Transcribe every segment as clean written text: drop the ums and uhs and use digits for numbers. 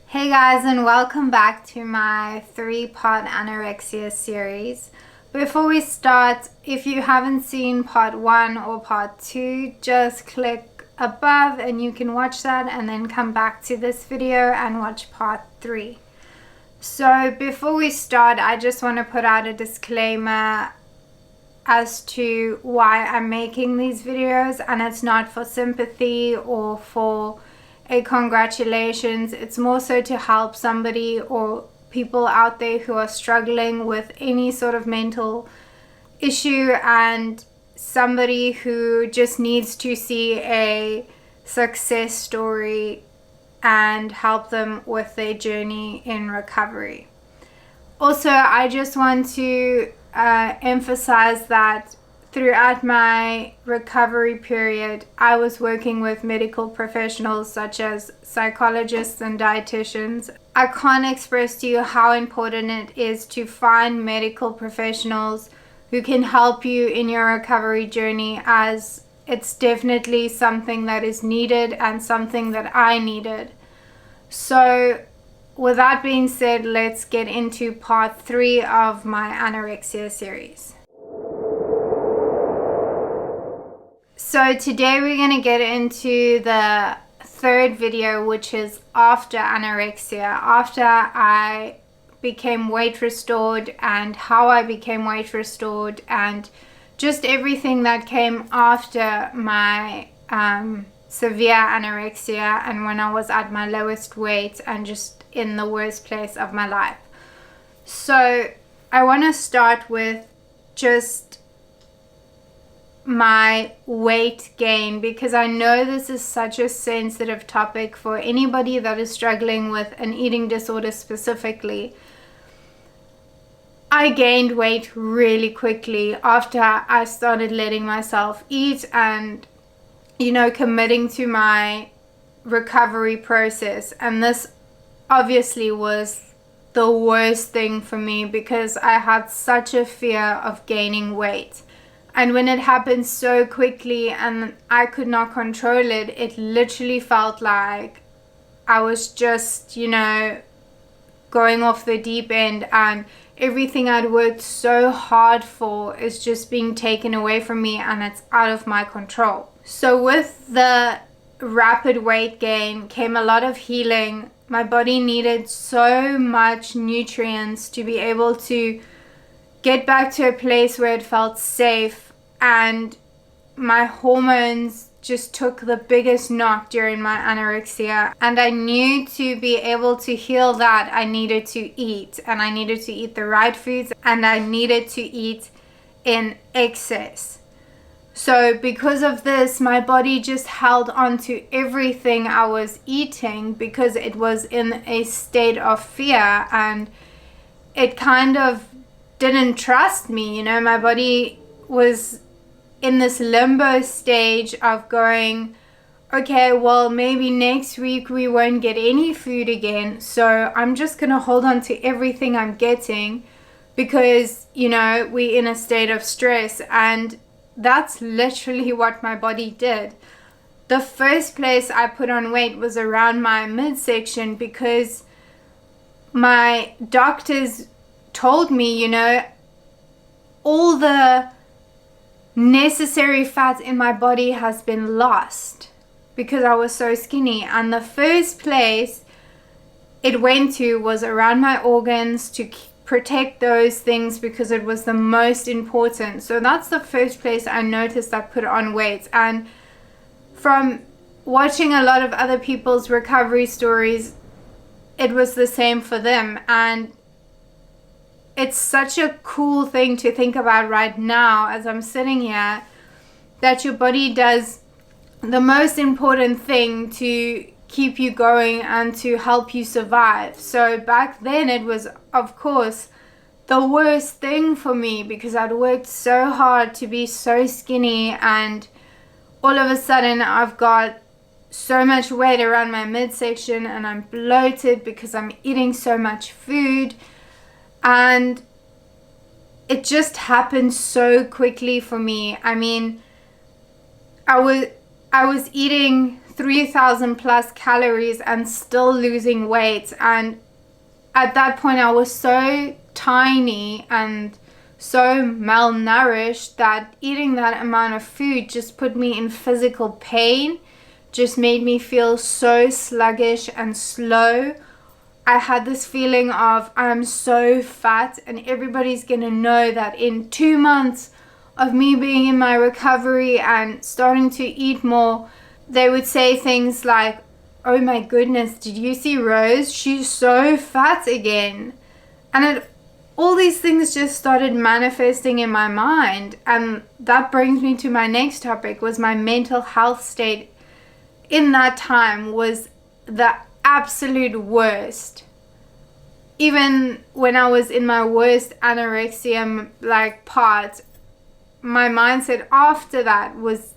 Hey guys, and welcome back to my 3-part anorexia series. Before we start, if you haven't seen part 1 or part 2, just click above and you can watch that and then come back to this video and watch part 3. So before we start, I just want to put out a disclaimer as to why I'm making these videos, and it's not for sympathy or for a congratulations. It's more so to help somebody or people out there who are struggling with any sort of mental issue, and somebody who just needs to see a success story and help them with their journey in recovery. Also, I just want to emphasize that throughout my recovery period, I was working with medical professionals such as psychologists and dietitians. I can't express to you how important it is to find medical professionals who can help you in your recovery journey, as it's definitely something that is needed and something that I needed. So with that being said, let's get into part 3 of my anorexia series. So today we're going to get into the third video, which is after anorexia, after I became weight restored and how I became weight restored, and just everything that came after my severe anorexia and when I was at my lowest weight and just in the worst place of my life. So I want to start with just my weight gain, because I know this is such a sensitive topic for anybody that is struggling with an eating disorder specifically. I gained weight really quickly after I started letting myself eat and committing to my recovery process. And this obviously was the worst thing for me because I had such a fear of gaining weight. And when it happened so quickly and I could not control it, it literally felt like I was just, going off the deep end, and everything I'd worked so hard for is just being taken away from me and it's out of my control. So with the rapid weight gain came a lot of healing. My body needed so much nutrients to be able to get back to a place where it felt safe, and my hormones just took the biggest knock during my anorexia, and I knew to be able to heal that I needed to eat, and I needed to eat the right foods, and I needed to eat in excess. So because of this, my body just held on to everything I was eating because it was in a state of fear, and it kind of didn't trust me. My body was in this limbo stage of going, okay, well, maybe next week we won't get any food again, so I'm just going to hold on to everything I'm getting because, we're in a state of stress. And that's literally what my body did. The first place I put on weight was around my midsection because my doctors told me, all the necessary fat in my body has been lost because I was so skinny. And the first place it went to was around my organs to protect those things because it was the most important. So that's the first place I noticed I put on weight. And from watching a lot of other people's recovery stories, it was the same for them. And it's such a cool thing to think about right now as I'm sitting here, that your body does the most important thing to keep you going and to help you survive. So back then it was, of course, the worst thing for me because I'd worked so hard to be so skinny, and all of a sudden I've got so much weight around my midsection and I'm bloated because I'm eating so much food. And it just happened so quickly for me. I mean, I was eating 3,000 plus calories and still losing weight. And at that point I was so tiny and so malnourished that eating that amount of food just put me in physical pain, just made me feel so sluggish and slow. I had this feeling of I'm so fat, and everybody's gonna know that in 2 months of me being in my recovery and starting to eat more, they would say things like, oh my goodness, did you see Rose? She's so fat again. And all these things just started manifesting in my mind. And that brings me to my next topic, was my mental health state in that time was the absolute worst. Even when I was in my worst anorexia part, my mindset after that was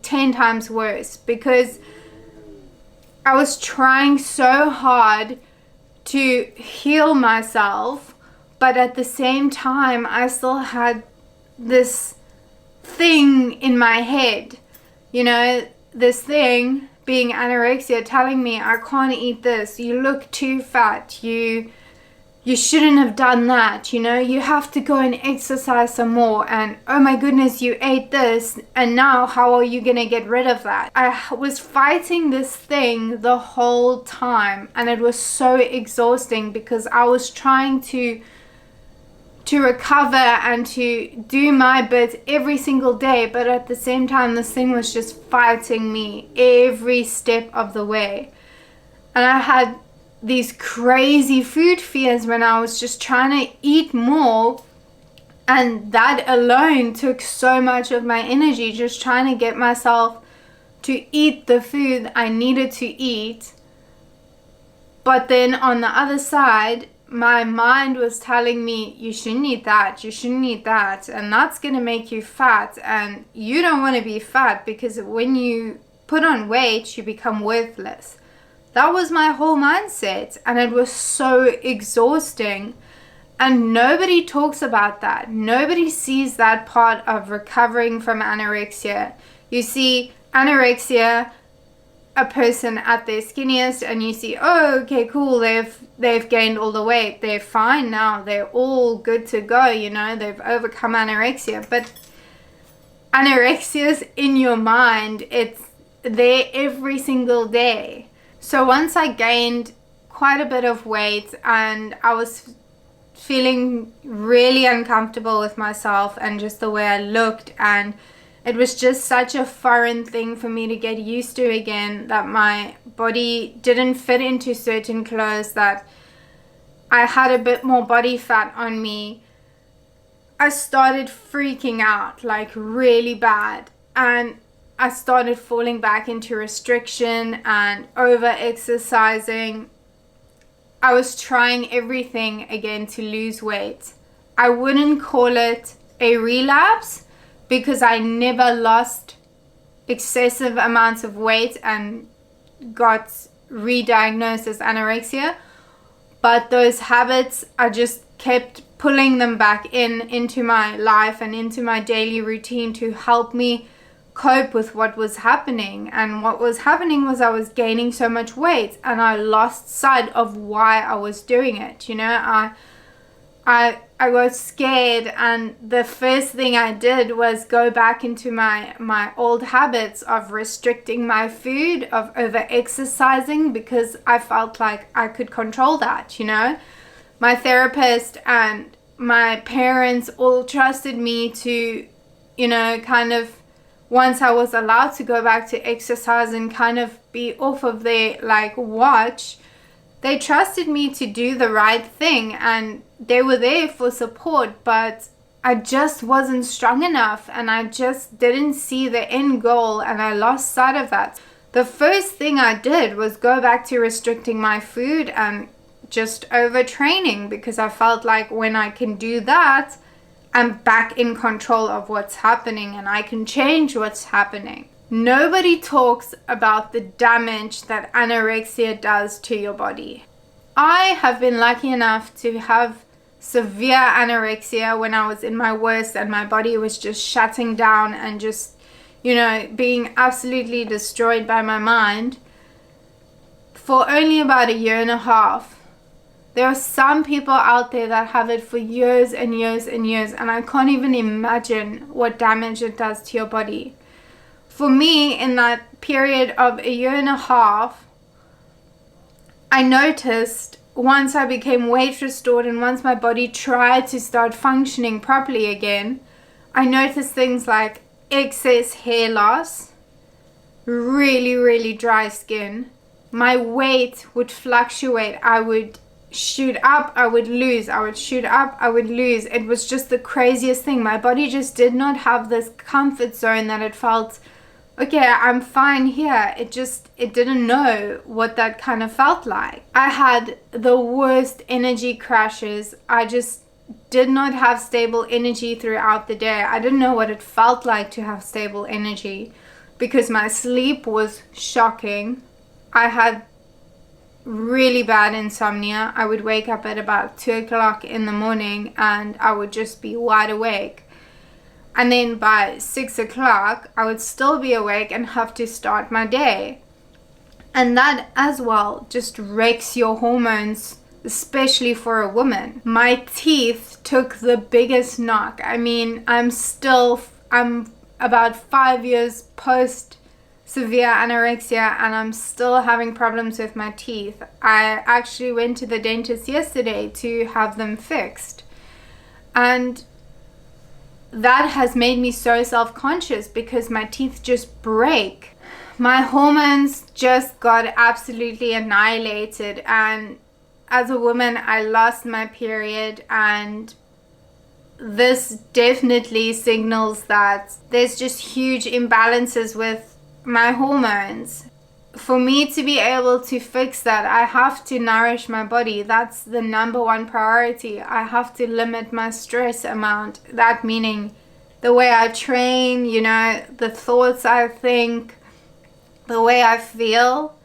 10 times worse, because I was trying so hard to heal myself, but at the same time I still had this thing in my head, this thing being anorexia telling me I can't eat this, you look too fat, you shouldn't have done that, you have to go and exercise some more, and oh my goodness, you ate this, and now how are you gonna get rid of that? I was fighting this thing the whole time, and it was so exhausting because I was trying to recover and to do my bit every single day, but at the same time this thing was just fighting me every step of the way. And I had these crazy food fears when I was just trying to eat more, and that alone took so much of my energy, just trying to get myself to eat the food I needed to eat. But then on the other side, my mind was telling me, you shouldn't eat that, and that's gonna make you fat, and you don't want to be fat because when you put on weight you become worthless. That was my whole mindset, and it was so exhausting. And nobody talks about that. Nobody sees that part of recovering from anorexia. You see anorexia, a person at their skinniest, and you see, oh, okay, cool, they've gained all the weight, they're fine now, they're all good to go, they've overcome anorexia. But anorexia's in your mind, it's there every single day. So once I gained quite a bit of weight and I was feeling really uncomfortable with myself and just the way I looked, and it was just such a foreign thing for me to get used to again, that my body didn't fit into certain clothes, that I had a bit more body fat on me. I started freaking out really bad, and I started falling back into restriction and over exercising. I was trying everything again to lose weight. I wouldn't call it a relapse because I never lost excessive amounts of weight and got re-diagnosed as anorexia, but those habits, I just kept pulling them back into my life and into my daily routine to help me cope with what was happening. And what was happening was I was gaining so much weight and I lost sight of why I was doing it. I was scared, and the first thing I did was go back into my old habits of restricting my food, of over exercising, because I felt like I could control that. My therapist and my parents all trusted me to, kind of, once I was allowed to go back to exercise and kind of be off of their watch, they trusted me to do the right thing, and they were there for support, but I just wasn't strong enough, and I just didn't see the end goal, and I lost sight of that. The first thing I did was go back to restricting my food and just overtraining, because I felt like when I can do that, I'm back in control of what's happening and I can change what's happening. Nobody talks about the damage that anorexia does to your body. I have been lucky enough to have severe anorexia when I was in my worst and my body was just shutting down and just, being absolutely destroyed by my mind for only about a year and a half. There are some people out there that have it for years and years and years, and I can't even imagine what damage it does to your body. For me, in that period of a year and a half, I noticed once I became weight restored and once my body tried to start functioning properly again, I noticed things like excess hair loss, really, really dry skin. My weight would fluctuate. I would shoot up, I would lose, I would shoot up, I would lose. It was just the craziest thing. My body just did not have this comfort zone that it felt, okay, I'm fine here. It didn't know what that kind of felt like. I had the worst energy crashes. I just did not have stable energy throughout the day. I didn't know what it felt like to have stable energy because my sleep was shocking. I had really bad insomnia. I would wake up at about 2 o'clock in the morning and I would just be wide awake. And then by 6 o'clock, I would still be awake and have to start my day. And that as well just wrecks your hormones, especially for a woman. My teeth took the biggest knock. I mean, I'm about 5 years post severe anorexia and I'm still having problems with my teeth. I actually went to the dentist yesterday to have them fixed. And that has made me so self-conscious because my teeth just break. My hormones just got absolutely annihilated, and as a woman I lost my period, and this definitely signals that there's just huge imbalances with my hormones. For me to be able to fix that, I have to nourish my body. That's the number one priority. I have to limit my stress amount. That meaning the way I train, the thoughts I think, the way I feel.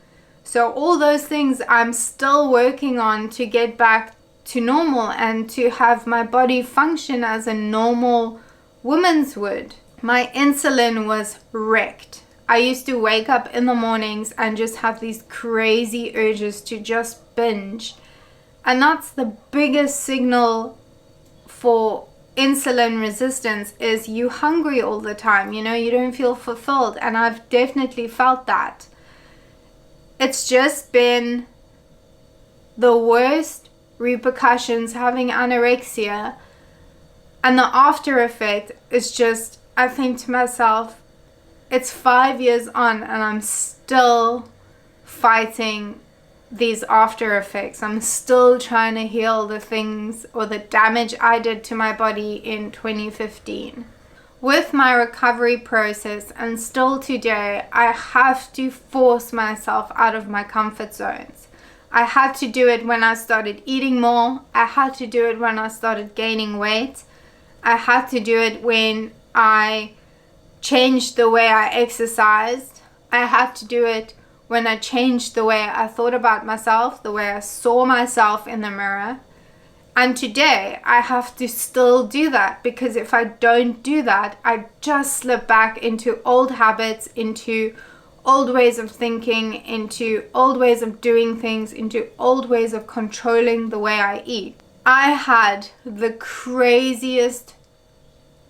So all those things I'm still working on to get back to normal and to have my body function as a normal woman's would. My insulin was wrecked. I used to wake up in the mornings and just have these crazy urges to just binge. And that's the biggest signal for insulin resistance, is you hungry all the time. You don't feel fulfilled. And I've definitely felt that. It's just been the worst repercussions having anorexia. And the after effect is just, I think to myself, it's 5 years on and I'm still fighting these after effects. I'm still trying to heal the things or the damage I did to my body in 2015. With my recovery process and still today, I have to force myself out of my comfort zones. I had to do it when I started eating more. I had to do it when I started gaining weight. I had to do it when I changed the way I exercised. I had to do it when I changed the way I thought about myself, the way I saw myself in the mirror. And today I have to still do that, because if I don't do that, I just slip back into old habits, into old ways of thinking, into old ways of doing things, into old ways of controlling the way I eat. I had the craziest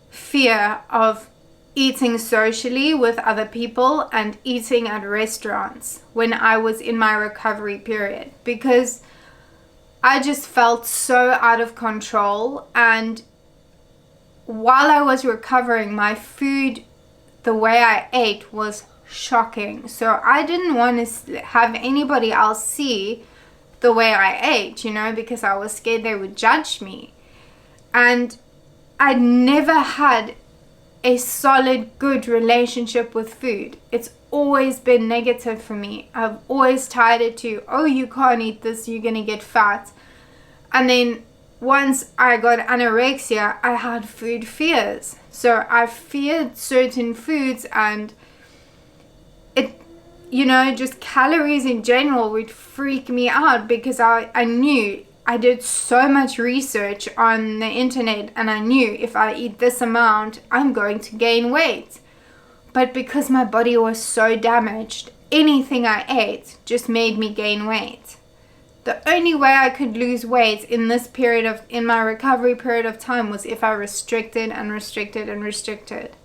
fear of eating socially with other people and eating at restaurants when I was in my recovery period, because I just felt so out of control. And while I was recovering, my food, the way I ate, was shocking. So I didn't want to have anybody else see the way I ate, because I was scared they would judge me. And I never had a solid, good relationship with food. It's always been negative for me. I've always tied it to, oh, you can't eat this, you're gonna get fat. And then once I got anorexia, I had food fears. So I feared certain foods, and it, just calories in general would freak me out, because I knew, I did so much research on the internet, and I knew if I eat this amount, I'm going to gain weight. But because my body was so damaged, anything I ate just made me gain weight. The only way I could lose weight in my recovery period of time was if I restricted and restricted and restricted.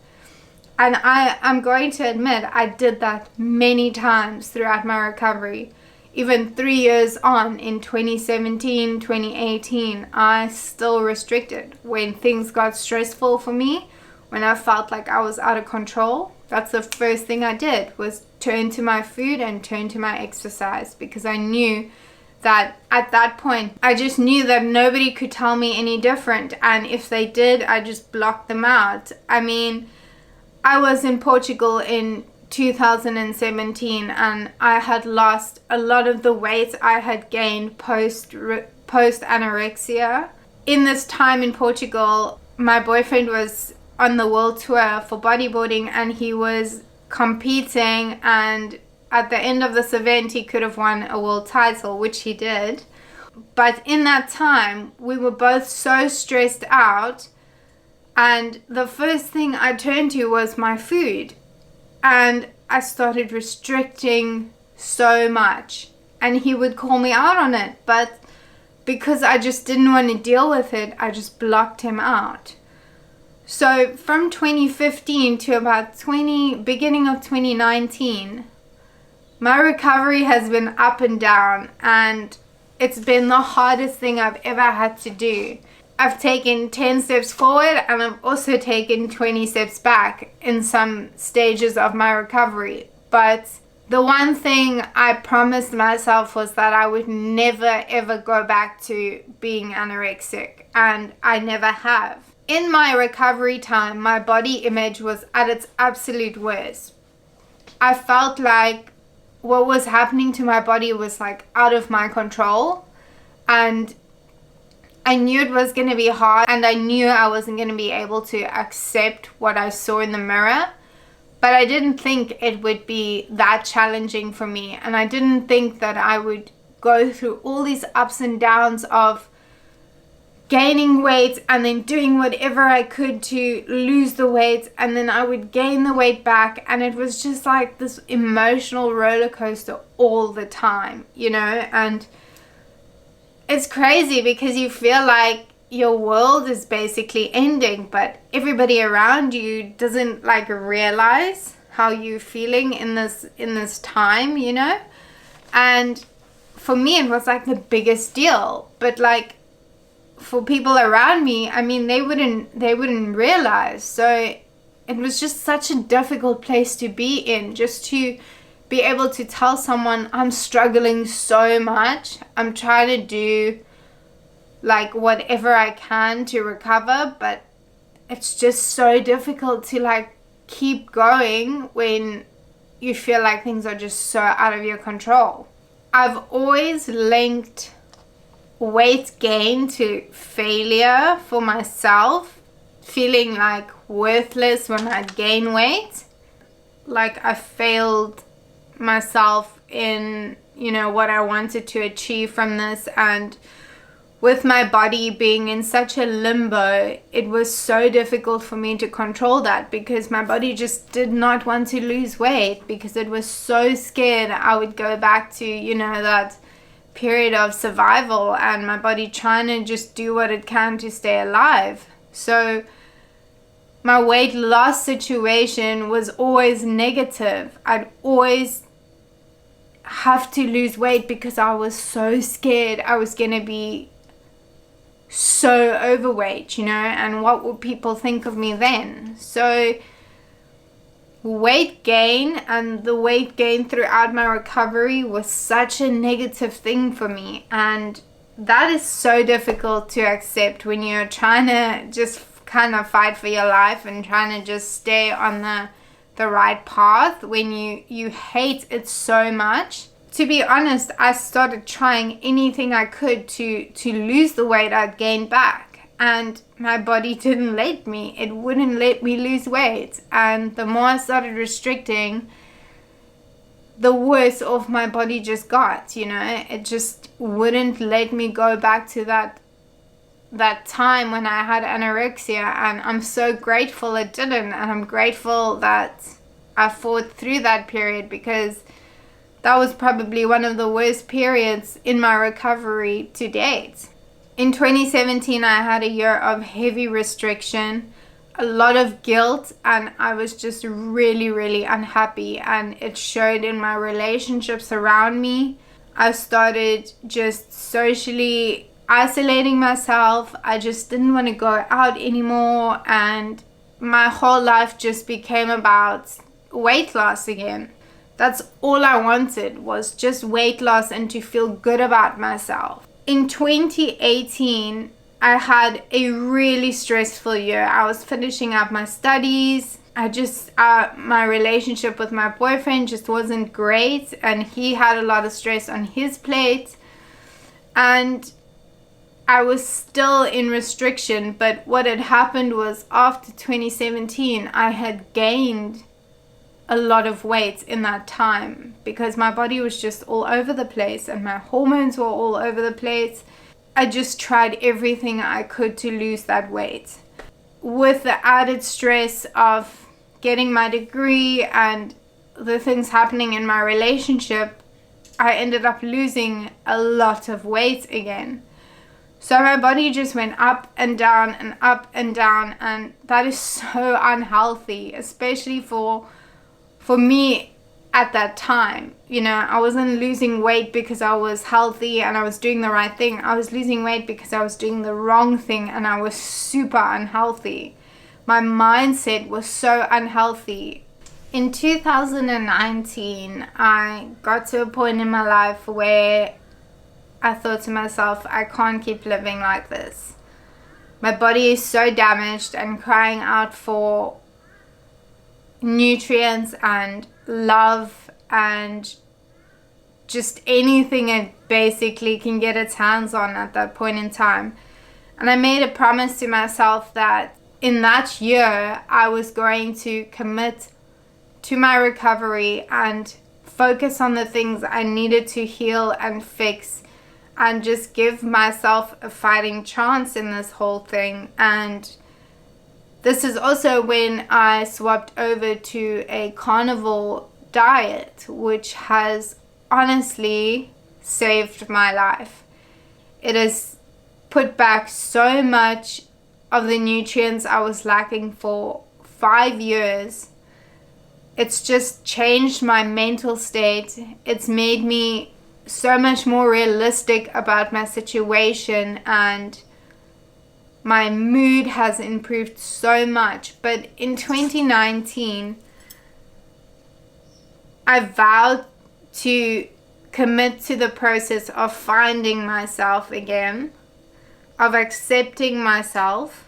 And I'm going to admit I did that many times throughout my recovery. Even 3 years on, in 2017, 2018, I still restricted. When things got stressful for me, when I felt like I was out of control, that's the first thing I did, was turn to my food and turn to my exercise, because I knew that at that point, I just knew that nobody could tell me any different. And if they did, I just blocked them out. I mean, I was in Portugal in 2017 and I had lost a lot of the weight I had gained post anorexia. In this time in Portugal, my boyfriend was on the world tour for bodybuilding and he was competing, and at the end of this event he could have won a world title, which he did. But in that time we were both so stressed out, and the first thing I turned to was my food. And I started restricting so much. And he would call me out on it. But because I just didn't want to deal with it, I just blocked him out. So from 2015 to about beginning of 2019, my recovery has been up and down. And it's been the hardest thing I've ever had to do. I've taken 10 steps forward and I've also taken 20 steps back in some stages of my recovery. But the one thing I promised myself was that I would never ever go back to being anorexic, and I never have. In my recovery time, my body image was at its absolute worst. I felt like what was happening to my body was like out of my control, and I knew it was going to be hard, and I knew I wasn't going to be able to accept what I saw in the mirror, but I didn't think it would be that challenging for me, and I didn't think that I would go through all these ups and downs of gaining weight and then doing whatever I could to lose the weight, and then I would gain the weight back, and it was just like this emotional roller coaster all the time, you know. And it's crazy because you feel like your world is basically ending, but everybody around you doesn't like realize how you're feeling in this time, you know. And for me it was like the biggest deal, but like for people around me, I mean, they wouldn't realize. So it was just such a difficult place to be in, just to be able to tell someone I'm struggling so much, I'm trying to do like whatever I can to recover, but it's just so difficult to like keep going when you feel like things are just so out of your control. I've always linked weight gain to failure for myself, feeling like worthless when I gain weight, like I failed myself in, you know, what I wanted to achieve from this. And with my body being in such a limbo, it was so difficult for me to control that, because my body just did not want to lose weight, because it was so scared I would go back to, you know, that period of survival and my body trying to just do what it can to stay alive. So my weight loss situation was always negative. I'd always have to lose weight because I was so scared I was going to be so overweight, you know, and what would people think of me then? So weight gain and the weight gain throughout my recovery was such a negative thing for me, and that is so difficult to accept when you're trying to just kind of fight for your life and trying to just stay on the right path when you hate it so much. To be honest, I started trying anything I could to lose the weight I'd gained back, and my body didn't let me. It wouldn't let me lose weight, and the more I started restricting, the worse off my body just got, you know. It just wouldn't let me go back to that time when I had anorexia, and I'm so grateful it didn't, and I'm grateful that I fought through that period, because that was probably one of the worst periods in my recovery to date. In 2017, I had a year of heavy restriction, a lot of guilt, and I was just really, really unhappy, and it showed in my relationships around me. I started just socially isolating myself. I just didn't want to go out anymore, and my whole life just became about weight loss again. That's all I wanted, was just weight loss and to feel good about myself. In 2018, I had a really stressful year. I was finishing up my studies. My relationship with my boyfriend just wasn't great, and he had a lot of stress on his plate. And I was still in restriction, but what had happened was, after 2017, I had gained a lot of weight in that time, because my body was just all over the place and my hormones were all over the place. I just tried everything I could to lose that weight. With the added stress of getting my degree and the things happening in my relationship, I ended up losing a lot of weight again. So my body just went up and down and up and down, and that is so unhealthy, especially for me at that time. I wasn't losing weight because I was healthy and I was doing the right thing. I was losing weight because I was doing the wrong thing, and I was super unhealthy. My mindset was so unhealthy. In 2019, I got to a point in my life where I thought to myself, I can't keep living like this. My body is so damaged and crying out for nutrients and love and just anything it basically can get its hands on at that point in time. And I made a promise to myself that in that year I was going to commit to my recovery and focus on the things I needed to heal and fix, and just give myself a fighting chance in this whole thing. And this is also when I swapped over to a carnivore diet, which has honestly saved my life. It has put back so much of the nutrients I was lacking for 5 years. It's just changed my mental state. It's made me so much more realistic about my situation, and my mood has improved so much. But in 2019, I vowed to commit to the process of finding myself again, of accepting myself,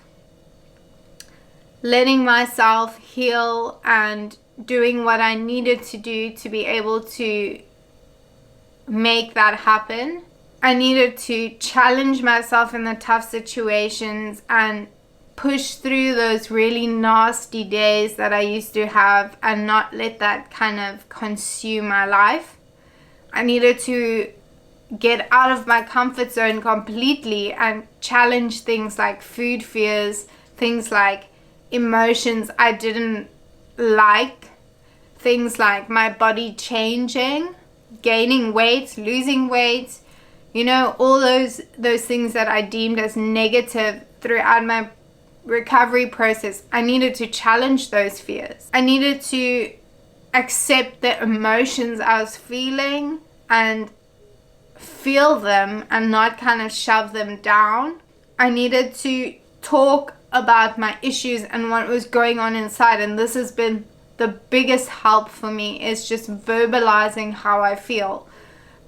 letting myself heal, and doing what I needed to do to be able to make that happen. I needed to challenge myself in the tough situations and push through those really nasty days that I used to have, and not let that kind of consume my life. I needed to get out of my comfort zone completely and challenge things like food fears, things like emotions I didn't like, things like my body changing, gaining weight, losing weight, all those things that I deemed as negative throughout my recovery process. I needed to challenge those fears. I needed to accept the emotions I was feeling and feel them and not kind of shove them down. I needed to talk about my issues and what was going on inside, and this has been the biggest help for me, is just verbalizing how I feel.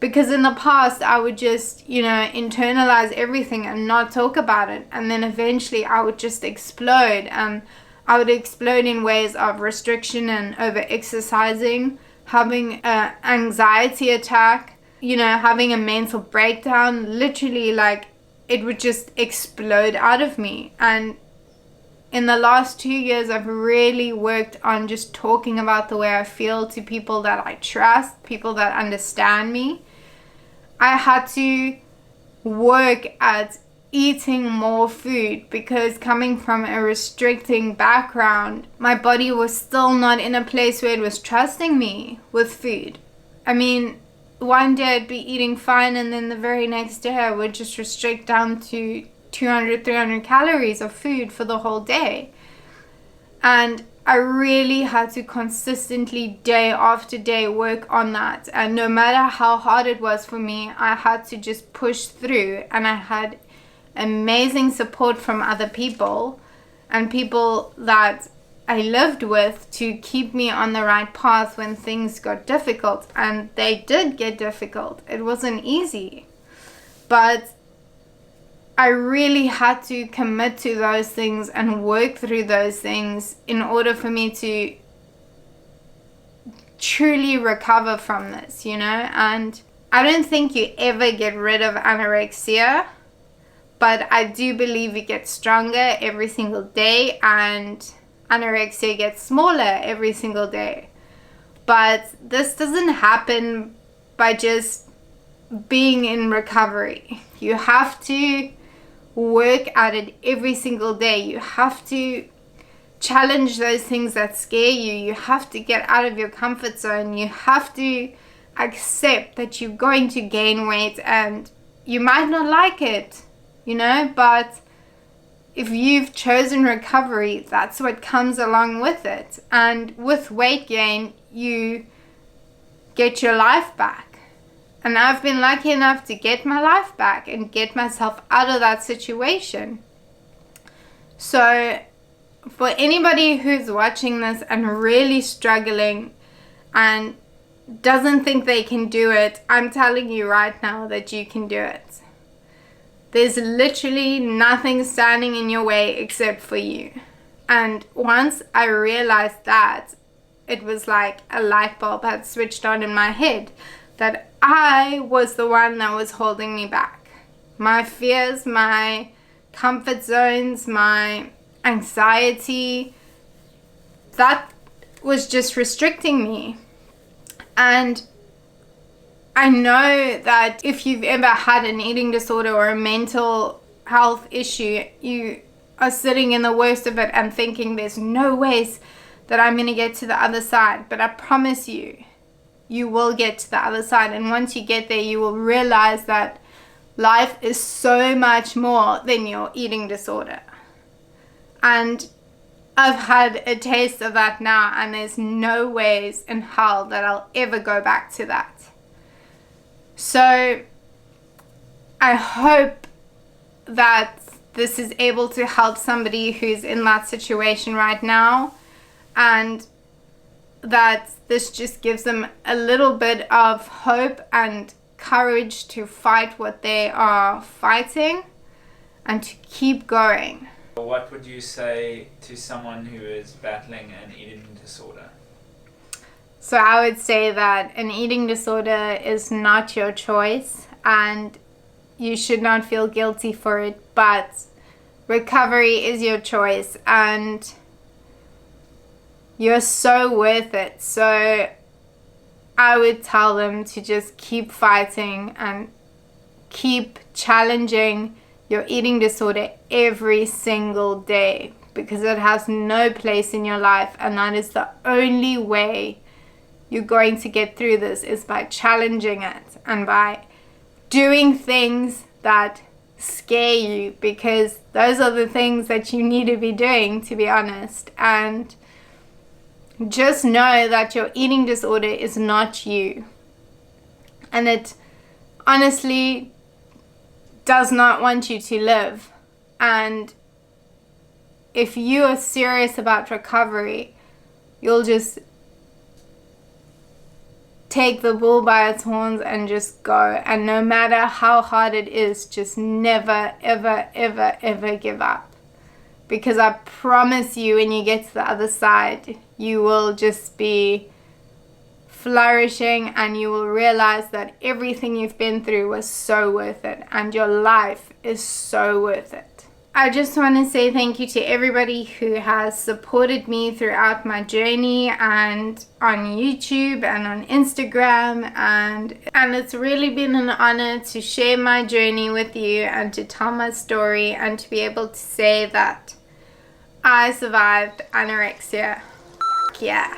Because in the past I would just, internalize everything and not talk about it, and then eventually I would just explode, and I would explode in ways of restriction and over exercising, having an anxiety attack, having a mental breakdown. Literally, it would just explode out of me. And in the last 2 years, I've really worked on just talking about the way I feel to people that I trust, people that understand me. I had to work at eating more food, because coming from a restricting background, my body was still not in a place where it was trusting me with food. I mean, one day I'd be eating fine, and then the very next day I would just restrict down to 200, 300 calories of food for the whole day. And I really had to consistently, day after day, work on that. And no matter how hard it was for me, I had to just push through. And I had amazing support from other people and people that I lived with to keep me on the right path when things got difficult. And they did get difficult. It wasn't easy. But I really had to commit to those things and work through those things in order for me to truly recover from this, you know. And I don't think you ever get rid of anorexia, but I do believe it gets stronger every single day, and anorexia gets smaller every single day. But this doesn't happen by just being in recovery. You have to work at it every single day. You have to challenge those things that scare you. You have to get out of your comfort zone. You have to accept that you're going to gain weight and you might not like it, you know, but if you've chosen recovery, that's what comes along with it. And with weight gain, you get your life back. And I've been lucky enough to get my life back and get myself out of that situation. So for anybody who's watching this and really struggling and doesn't think they can do it, I'm telling you right now that you can do it. There's literally nothing standing in your way except for you. And once I realized that, it was like a light bulb had switched on in my head, that I was the one that was holding me back. My fears, my comfort zones, my anxiety, that was just restricting me. And I know that if you've ever had an eating disorder or a mental health issue, you are sitting in the worst of it and thinking there's no ways that I'm going to get to the other side. But I promise you, you will get to the other side. And once you get there, you will realize that life is so much more than your eating disorder. And I've had a taste of that now, and there's no ways in hell that I'll ever go back to that. So I hope that this is able to help somebody who's in that situation right now, and that this just gives them a little bit of hope and courage to fight what they are fighting and to keep going. What would you say to someone who is battling an eating disorder? So I would say that an eating disorder is not your choice and you should not feel guilty for it, but recovery is your choice and you're so worth it. So I would tell them to just keep fighting and keep challenging your eating disorder every single day, because it has no place in your life, and that is the only way you're going to get through this, is by challenging it and by doing things that scare you, because those are the things that you need to be doing, to be honest. And just know that your eating disorder is not you, and it honestly does not want you to live. And if you are serious about recovery, you'll just take the bull by its horns and just go. And no matter how hard it is, just never, ever, ever, ever give up. Because I promise you, when you get to the other side, you will just be flourishing and you will realize that everything you've been through was so worth it and your life is so worth it. I just want to say thank you to everybody who has supported me throughout my journey, and on YouTube and on Instagram, and it's really been an honor to share my journey with you and to tell my story and to be able to say that I survived anorexia. Yeah.